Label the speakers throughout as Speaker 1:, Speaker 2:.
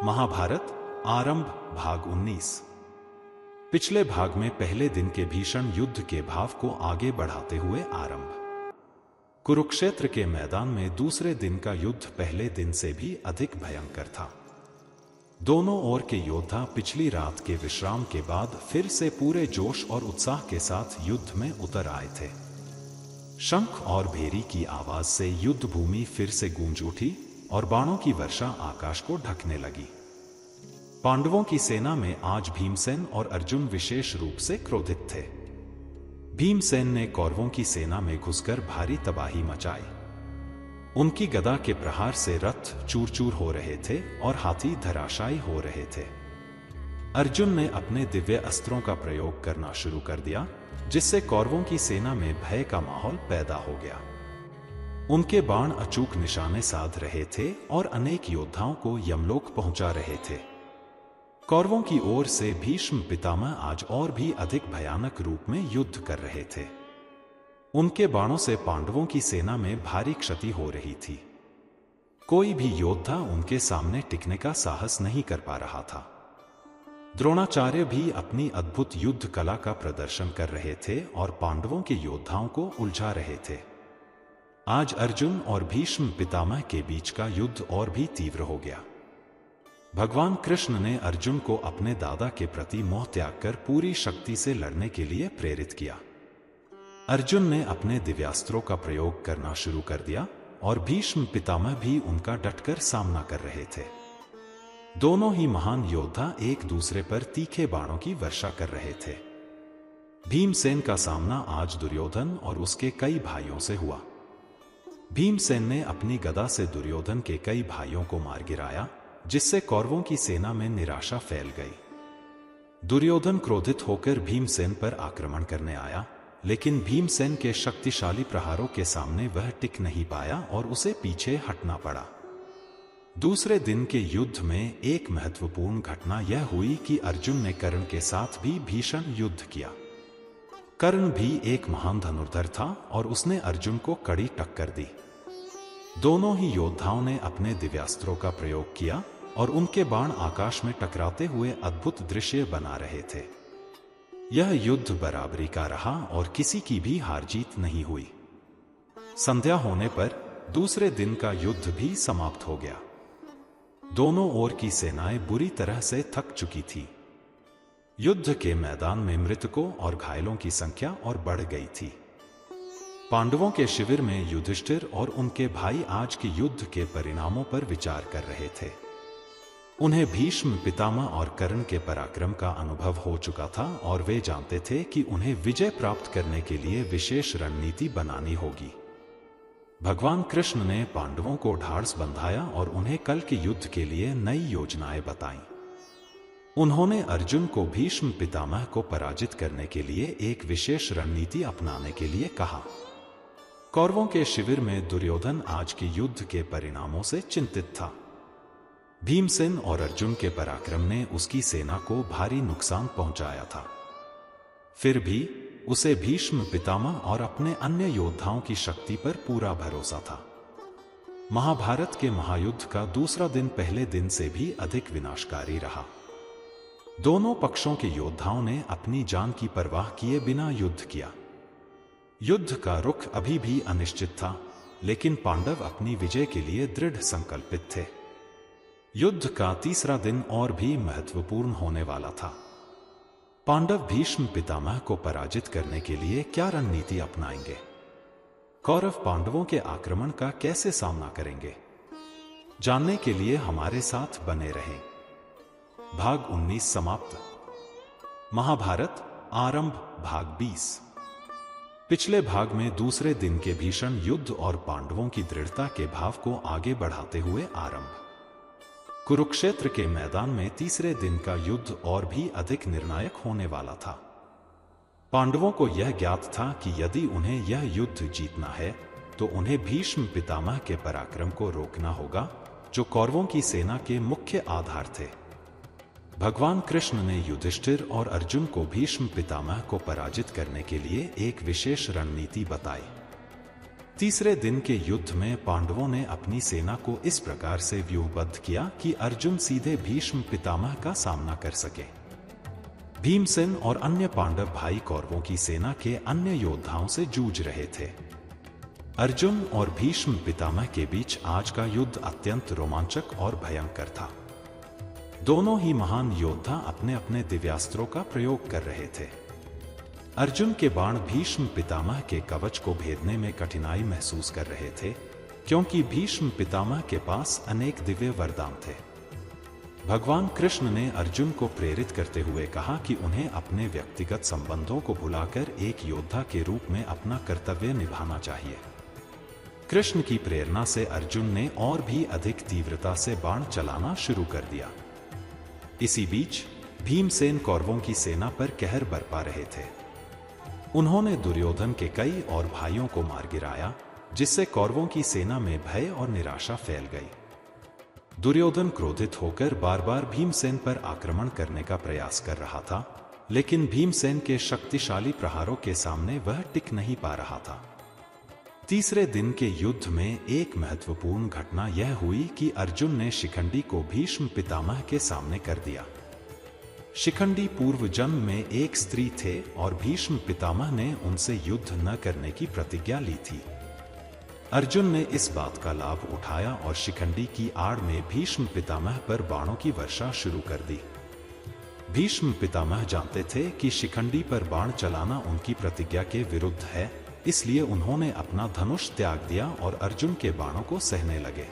Speaker 1: महाभारत आरंभ भाग 19। पिछले भाग में पहले दिन के भीषण युद्ध के भाव को आगे बढ़ाते हुए आरंभ। कुरुक्षेत्र के मैदान में दूसरे दिन का युद्ध पहले दिन से भी अधिक भयंकर था। दोनों ओर के योद्धा पिछली रात के विश्राम के बाद फिर से पूरे जोश और उत्साह के साथ युद्ध में उतर आए थे। शंख और भेरी की आवाज से युद्ध भूमि फिर से गूंज उठी और बाणों की वर्षा आकाश को ढकने लगी। पांडवों की सेना में आज भीमसेन और अर्जुन विशेष रूप से क्रोधित थे। भीमसेन ने कौरवों की सेना में घुसकर भारी तबाही मचाई। उनकी गदा के प्रहार से रथ चूर-चूर हो रहे थे और हाथी धराशायी हो रहे थे। अर्जुन ने अपने दिव्य अस्त्रों का प्रयोग करना शुरू कर दिया, जिससे कौरवों की सेना में भय का माहौल पैदा हो गया। उनके बाण अचूक निशाने साध रहे थे और अनेक योद्धाओं को यमलोक पहुंचा रहे थे। कौरवों की ओर से भीष्म पितामह आज और भी अधिक भयानक रूप में युद्ध कर रहे थे। उनके बाणों से पांडवों की सेना में भारी क्षति हो रही थी। कोई भी योद्धा उनके सामने टिकने का साहस नहीं कर पा रहा था। द्रोणाचार्य भी अपनी अद्भुत युद्ध कला का प्रदर्शन कर रहे थे और पांडवों के योद्धाओं को उलझा रहे थे। आज अर्जुन और भीष्म पितामह के बीच का युद्ध और भी तीव्र हो गया। भगवान कृष्ण ने अर्जुन को अपने दादा के प्रति मोह त्याग कर पूरी शक्ति से लड़ने के लिए प्रेरित किया। अर्जुन ने अपने दिव्यास्त्रों का प्रयोग करना शुरू कर दिया और भीष्म पितामह भी उनका डटकर सामना कर रहे थे। दोनों ही महान योद्धा एक दूसरे पर तीखे बाणों की वर्षा कर रहे थे। भीमसेन का सामना आज दुर्योधन और उसके कई भाइयों से हुआ। भीमसेन ने अपनी गदा से दुर्योधन के कई भाइयों को मार गिराया, जिससे कौरवों की सेना में निराशा फैल गई। दुर्योधन क्रोधित होकर भीमसेन पर आक्रमण करने आया, लेकिन भीमसेन के शक्तिशाली प्रहारों के सामने वह टिक नहीं पाया और उसे पीछे हटना पड़ा। दूसरे दिन के युद्ध में एक महत्वपूर्ण घटना यह हुई कि अर्जुन ने कर्ण के साथ भी भीषण युद्ध किया। कर्ण भी एक महान धनुर्धर था और उसने अर्जुन को कड़ी टक्कर दी। दोनों ही योद्धाओं ने अपने दिव्यास्त्रों का प्रयोग किया और उनके बाण आकाश में टकराते हुए अद्भुत दृश्य बना रहे थे। यह युद्ध बराबरी का रहा और किसी की भी हार जीत नहीं हुई। संध्या होने पर दूसरे दिन का युद्ध भी समाप्त हो गया। दोनों ओर की सेनाएं बुरी तरह से थक चुकी थी। युद्ध के मैदान में मृतकों और घायलों की संख्या और बढ़ गई थी। पांडवों के शिविर में युधिष्ठिर और उनके भाई आज के युद्ध के परिणामों पर विचार कर रहे थे। उन्हें भीष्म पितामह और कर्ण के पराक्रम का अनुभव हो चुका था और वे जानते थे कि उन्हें विजय प्राप्त करने के लिए विशेष रणनीति बनानी होगी। भगवान कृष्ण ने पांडवों को ढाढ़स बंधाया और उन्हें कल के युद्ध के लिए नई योजनाएं बताईं। उन्होंने अर्जुन को भीष्म पितामह को पराजित करने के लिए एक विशेष रणनीति अपनाने के लिए कहा। कौरवों के शिविर में दुर्योधन आज के युद्ध के परिणामों से चिंतित था। भीमसेन और अर्जुन के पराक्रम ने उसकी सेना को भारी नुकसान पहुंचाया था। फिर भी उसे भीष्म पितामह और अपने अन्य योद्धाओं की शक्ति पर पूरा भरोसा था। महाभारत के महायुद्ध का दूसरा दिन पहले दिन से भी अधिक विनाशकारी रहा। दोनों पक्षों के योद्धाओं ने अपनी जान की परवाह किए बिना युद्ध किया। युद्ध का रुख अभी भी अनिश्चित था, लेकिन पांडव अपनी विजय के लिए दृढ़ संकल्पित थे। युद्ध का तीसरा दिन और भी महत्वपूर्ण होने वाला था। पांडव भीष्म पितामह को पराजित करने के लिए क्या रणनीति अपनाएंगे? कौरव पांडवों के आक्रमण का कैसे सामना करेंगे? जानने के लिए हमारे साथ बने रहें। भाग 19 समाप्त। महाभारत आरंभ भाग 20। पिछले भाग में दूसरे दिन के भीषण युद्ध और पांडवों की दृढ़ता के भाव को आगे बढ़ाते हुए आरंभ। कुरुक्षेत्र के मैदान में तीसरे दिन का युद्ध और भी अधिक निर्णायक होने वाला था। पांडवों को यह ज्ञात था कि यदि उन्हें यह युद्ध जीतना है तो उन्हें भीष्म पितामह के पराक्रम को रोकना होगा, जो कौरवों की सेना के मुख्य आधार थे। भगवान कृष्ण ने युधिष्ठिर और अर्जुन को भीष्म पितामह को पराजित करने के लिए एक विशेष रणनीति बताई। तीसरे दिन के युद्ध में पांडवों ने अपनी सेना को इस प्रकार से व्यूहबद्ध किया कि अर्जुन सीधे भीष्म पितामह का सामना कर सके। भीमसेन और अन्य पांडव भाई कौरवों की सेना के अन्य योद्धाओं से जूझ रहे थे। अर्जुन और भीष्म पितामह के बीच आज का युद्ध अत्यंत रोमांचक और भयंकर था। दोनों ही महान योद्धा अपने अपने दिव्यास्त्रों का प्रयोग कर रहे थे। अर्जुन के बाण भीष्म पितामह के कवच को भेदने में कठिनाई महसूस कर रहे थे, क्योंकि भीष्म पितामह के पास अनेक दिव्य वरदान थे। भगवान कृष्ण ने अर्जुन को प्रेरित करते हुए कहा कि उन्हें अपने व्यक्तिगत संबंधों को भुलाकर एक योद्धा के रूप में अपना कर्तव्य निभाना चाहिए। कृष्ण की प्रेरणा से अर्जुन ने और भी अधिक तीव्रता से बाण चलाना शुरू कर दिया। इसी बीच भीमसेन कौरवों की सेना पर कहर बरपा रहे थे। उन्होंने दुर्योधन के कई और भाइयों को मार गिराया, जिससे कौरवों की सेना में भय और निराशा फैल गई। दुर्योधन क्रोधित होकर बार बार भीमसेन पर आक्रमण करने का प्रयास कर रहा था, लेकिन भीमसेन के शक्तिशाली प्रहारों के सामने वह टिक नहीं पा रहा था। तीसरे दिन के युद्ध में एक महत्वपूर्ण घटना यह हुई कि अर्जुन ने शिखंडी को भीष्म पितामह के सामने कर दिया। शिखंडी पूर्व जन्म में एक स्त्री थे और भीष्म पितामह ने उनसे युद्ध न करने की प्रतिज्ञा ली थी। अर्जुन ने इस बात का लाभ उठाया और शिखंडी की आड़ में भीष्म पितामह पर बाणों की वर्षा शुरू कर दी। भीष्म पितामह जानते थे कि शिखंडी पर बाण चलाना उनकी प्रतिज्ञा के विरुद्ध है, इसलिए उन्होंने अपना धनुष त्याग दिया और अर्जुन के बाणों को सहने लगे।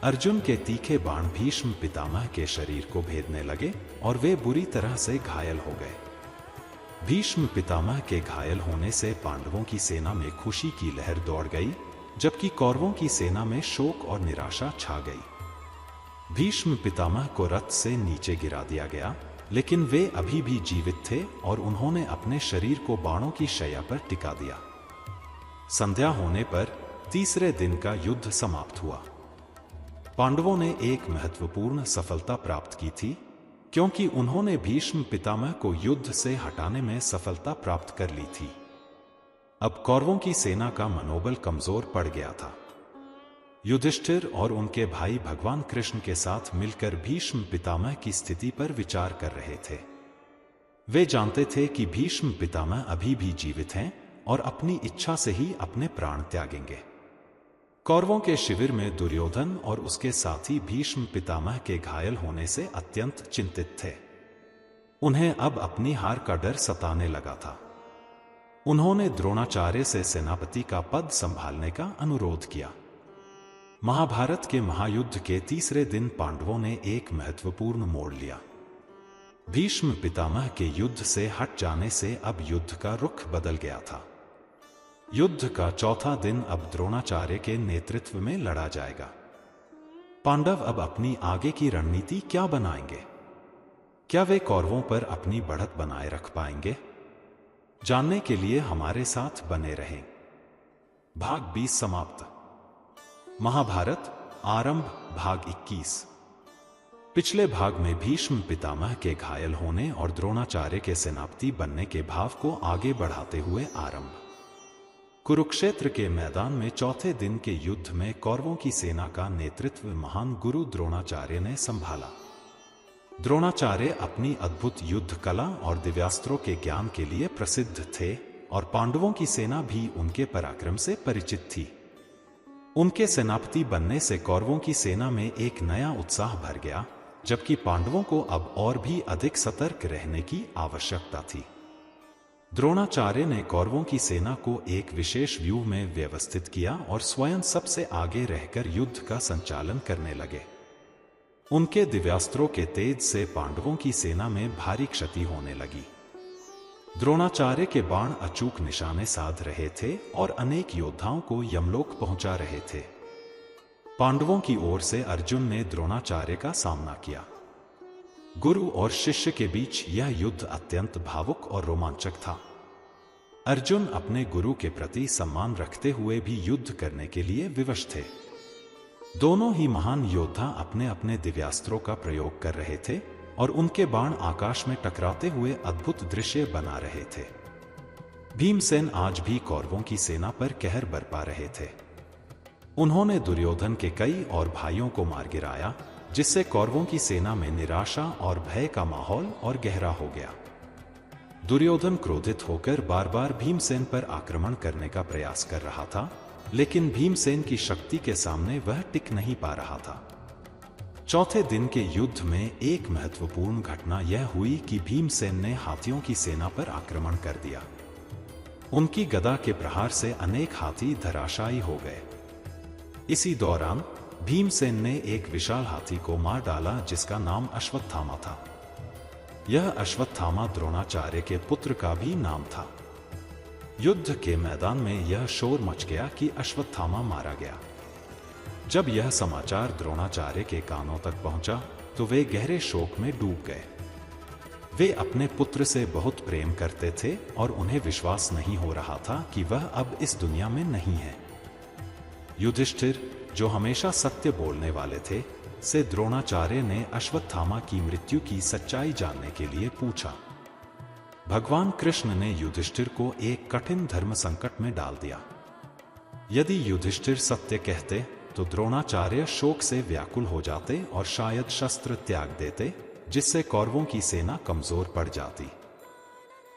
Speaker 1: अर्जुन के तीखे बाण भीष्म पितामह के शरीर को भेदने लगे और वे बुरी तरह से घायल हो गए। भीष्म पितामह के घायल होने से पांडवों की सेना में खुशी की लहर दौड़ गई, जबकि कौरवों की सेना में शोक और निराशा छा गई। भीष्म पितामह को रथ से नीचे गिरा दिया गया, लेकिन वे अभी भी जीवित थे और उन्होंने अपने शरीर को बाणों की शैया पर टिका दिया। संध्या होने पर तीसरे दिन का युद्ध समाप्त हुआ। पांडवों ने एक महत्वपूर्ण सफलता प्राप्त की थी, क्योंकि उन्होंने भीष्म पितामह को युद्ध से हटाने में सफलता प्राप्त कर ली थी। अब कौरवों की सेना का मनोबल कमजोर पड़ गया था। युधिष्ठिर और उनके भाई भगवान कृष्ण के साथ मिलकर भीष्म पितामह की स्थिति पर विचार कर रहे थे। वे जानते थे कि भीष्म पितामह अभी भी जीवित हैं और अपनी इच्छा से ही अपने प्राण त्यागेंगे। कौरवों के शिविर में दुर्योधन और उसके साथी भीष्म पितामह के घायल होने से अत्यंत चिंतित थे। उन्हें अब अपनी हार का डर सताने लगा था। उन्होंने द्रोणाचार्य से सेनापति का पद संभालने का अनुरोध किया। महाभारत के महायुद्ध के तीसरे दिन पांडवों ने एक महत्वपूर्ण मोड़ लिया। भीष्म पितामह के युद्ध से हट जाने से अब युद्ध का रुख बदल गया था। युद्ध का चौथा दिन अब द्रोणाचार्य के नेतृत्व में लड़ा जाएगा। पांडव अब अपनी आगे की रणनीति क्या बनाएंगे? क्या वे कौरवों पर अपनी बढ़त बनाए रख पाएंगे? जानने के लिए हमारे साथ बने रहें। भाग 20 समाप्त। महाभारत आरंभ भाग 21। पिछले भाग में भीष्म पितामह के घायल होने और द्रोणाचार्य के सेनापति बनने के भाव को आगे बढ़ाते हुए आरंभ। कुरुक्षेत्र के मैदान में चौथे दिन के युद्ध में कौरवों की सेना का नेतृत्व महान गुरु द्रोणाचार्य ने संभाला। द्रोणाचार्य अपनी अद्भुत युद्ध कला और दिव्यास्त्रों के ज्ञान के लिए प्रसिद्ध थे और पांडवों की सेना भी उनके पराक्रम से परिचित थी। उनके सेनापति बनने से कौरवों की सेना में एक नया उत्साह भर गया, जबकि पांडवों को अब और भी अधिक सतर्क रहने की आवश्यकता थी। द्रोणाचार्य ने कौरवों की सेना को एक विशेष व्यूह में व्यवस्थित किया और स्वयं सबसे आगे रहकर युद्ध का संचालन करने लगे। उनके दिव्यास्त्रों के तेज से पांडवों की सेना में भारी क्षति होने लगी। द्रोणाचार्य के बाण अचूक निशाने साध रहे थे और अनेक योद्धाओं को यमलोक पहुंचा रहे थे। पांडवों की ओर से अर्जुन ने द्रोणाचार्य का सामना किया। गुरु और शिष्य के बीच यह युद्ध अत्यंत भावुक और रोमांचक था। अर्जुन अपने गुरु के प्रति सम्मान रखते हुए भी युद्ध करने के लिए विवश थे। दोनों ही महान योद्धा अपने अपने दिव्यास्त्रों का प्रयोग कर रहे थे और उनके बाण आकाश में टकराते हुए अद्भुत दृश्य बना रहे थे। भीमसेन आज भी कौरवों की सेना पर कहर बरपा रहे थे। उन्होंने दुर्योधन के कई और भाइयों को मार गिराया, जिससे कौरवों की सेना में निराशा और भय का माहौल और गहरा हो गया। दुर्योधन क्रोधित होकर बार बार भीमसेन पर आक्रमण करने का प्रयास कर रहा था, लेकिन भीमसेन की शक्ति के सामने वह टिक नहीं पा रहा था। चौथे दिन के युद्ध में एक महत्वपूर्ण घटना यह हुई कि भीमसेन ने हाथियों की सेना पर आक्रमण कर दिया। उनकी गदा के प्रहार से अनेक हाथी धराशायी हो गए। इसी दौरान भीमसेन ने एक विशाल हाथी को मार डाला, जिसका नाम अश्वत्थामा था। यह अश्वत्थामा द्रोणाचार्य के पुत्र का भी नाम था। युद्ध के मैदान में यह शोर मच गया कि अश्वत्थामा मारा गया। जब यह समाचार द्रोणाचार्य के कानों तक पहुंचा तो वे गहरे शोक में डूब गए। वे अपने पुत्र से बहुत प्रेम करते थे और उन्हें विश्वास नहीं हो रहा था कि वह अब इस दुनिया में नहीं है। युधिष्ठिर, जो हमेशा सत्य बोलने वाले थे, से द्रोणाचार्य ने अश्वत्थामा की मृत्यु की सच्चाई जानने के लिए पूछा। भगवान कृष्ण ने युधिष्ठिर को एक कठिन धर्म संकट में डाल दिया। यदि युधिष्ठिर सत्य कहते तो द्रोणाचार्य शोक से व्याकुल हो जाते और शायद शस्त्र त्याग देते, जिससे कौरवों की सेना कमजोर पड़ जाती।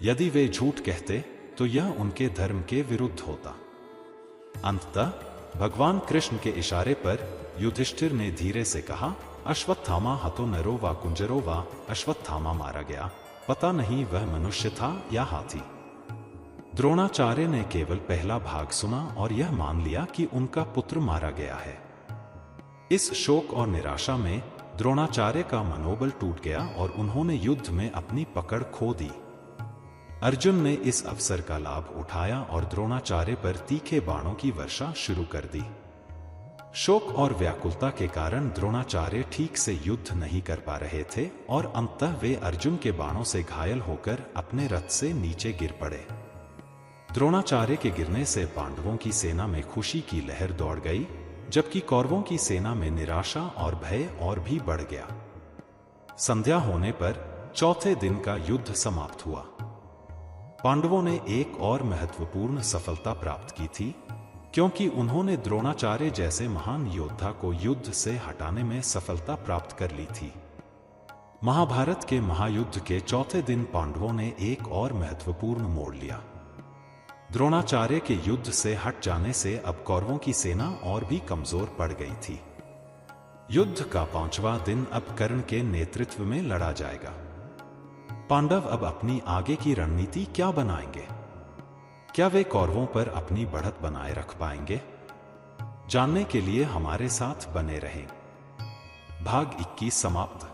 Speaker 1: यदि वे झूठ कहते तो यह उनके धर्म के विरुद्ध होता। अंततः भगवान कृष्ण के इशारे पर युधिष्ठिर ने धीरे से कहा, अश्वत्थामा हतो नरो वा कुंजरो वा। अश्वत्थामा मारा गया, पता नहीं वह मनुष्य था या हाथी। द्रोणाचार्य ने केवल पहला भाग सुना और यह मान लिया कि उनका पुत्र मारा गया है। इस शोक और निराशा में द्रोणाचार्य का मनोबल टूट गया और उन्होंने युद्ध में अपनी पकड़ खो दी। अर्जुन ने इस अवसर का लाभ उठाया और द्रोणाचार्य पर तीखे बाणों की वर्षा शुरू कर दी। शोक और व्याकुलता के कारण द्रोणाचार्य ठीक से युद्ध नहीं कर पा रहे थे और अंततः वे अर्जुन के बाणों से घायल होकर अपने रथ से नीचे गिर पड़े। द्रोणाचार्य के गिरने से पांडवों की सेना में खुशी की लहर दौड़ गई, जबकि कौरवों की सेना में निराशा और भय और भी बढ़ गया। संध्या होने पर चौथे दिन का युद्ध समाप्त हुआ। पांडवों ने एक और महत्वपूर्ण सफलता प्राप्त की थी, क्योंकि उन्होंने द्रोणाचार्य जैसे महान योद्धा को युद्ध से हटाने में सफलता प्राप्त कर ली थी। महाभारत के महायुद्ध के चौथे दिन पांडवों ने एक और महत्वपूर्ण मोड़ लिया। द्रोणाचार्य के युद्ध से हट जाने से अब कौरवों की सेना और भी कमजोर पड़ गई थी। युद्ध का 5वां दिन अब कर्ण के नेतृत्व में लड़ा जाएगा। पांडव अब अपनी आगे की रणनीति क्या बनाएंगे? क्या वे कौरवों पर अपनी बढ़त बनाए रख पाएंगे? जानने के लिए हमारे साथ बने रहें। भाग 21 समाप्त।